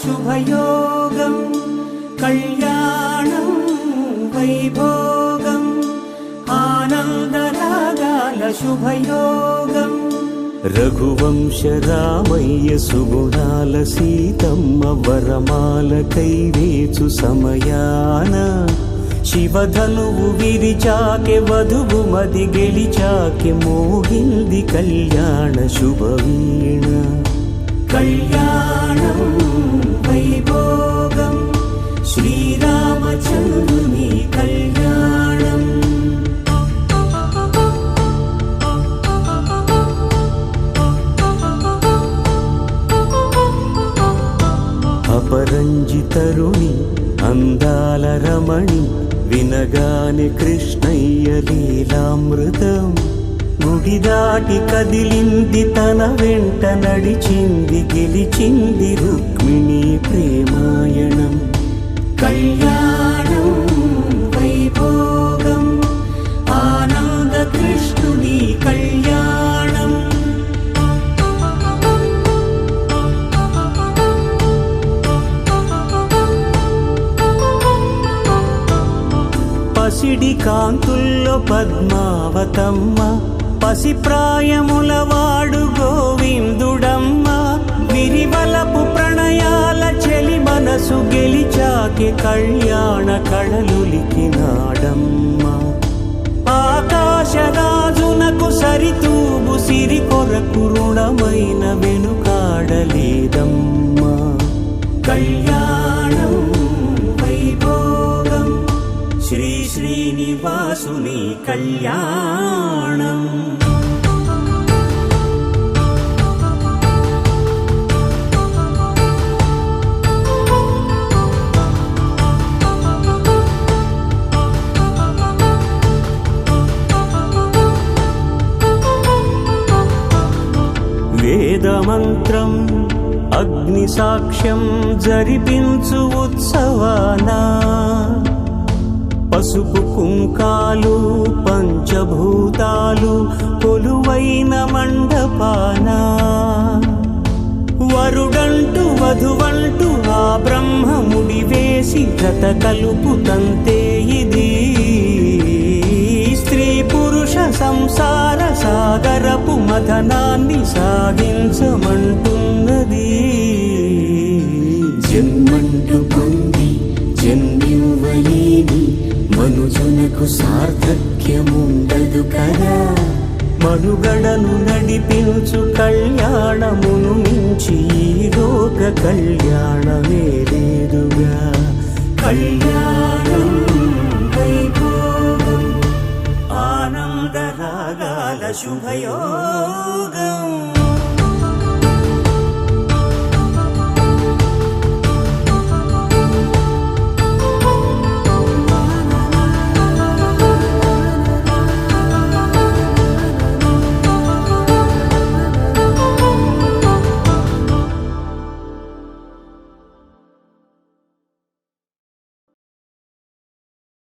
శుభయోగం కళ్యాణం వైభోగం ఆనందరాగాల శుభయోగం రఘువంశ రామయ్య సుగుణాల సీతమ్మ వరమాల కైవేచు సమయాన శివధనువు విరిచాకె వధువు మది గెలిచాకె మోగింది కళ్యాణ శుభవీణ కళ్యాణం వైభోగం శ్రీరామచంద్రుని కళ్యాణం అపరంజితరుణి అందాల రమణి వినగానే కృష్ణయ్య లీలామృతం గుడి దాటి కదిలింది తన వెంట నడిచింది గెలిచింది రుక్మిణి ప్రేమాయణం కళ్యాణం వైభోగం ఆనంద కృష్ణుని కళ్యాణం పసిడి కాంతుల్లో పద్మావతమ్మ పసిప్రాయముల వాడు గోవిందుడమ్మ విరివలపు ప్రణయాల చెలి మనసు గెలిచాకె కళ్యాణ కళలులికినాడమ్మ ఆకాశరాజునకు సరితూబు సిరి కొరకు రుణమైన వెనుకాడలేదమ్మ కళ్యాణం వైభోగం శ్రీ శ్రీనివాసుని కళ్యాణం వేదమంత్రం అగ్ని సాక్ష్యం జరిపించు ఉత్సవానా పసుపు కుంకాలు పంచభూతాలు కొలువైన మండపాన వరుడంటూ వధువంటూ ఆ బ్రహ్మముడి వేసి జత కలుపుతంతే ఇది స్త్రీ పురుష సంసార సాగరపు మథనాన్ని సాగించమంటున్నది జన్మంటూ పొంది జన్మివ్వలేని మనుజునకు సార్థక్యముండదు కదా మనుగడను నడిపించు కళ్యాణమును మించి ఈ లోక కళ్యాణమే లేదుగా కళ్యాణం వైభోగం ఆనందరాగాల శుభయోగం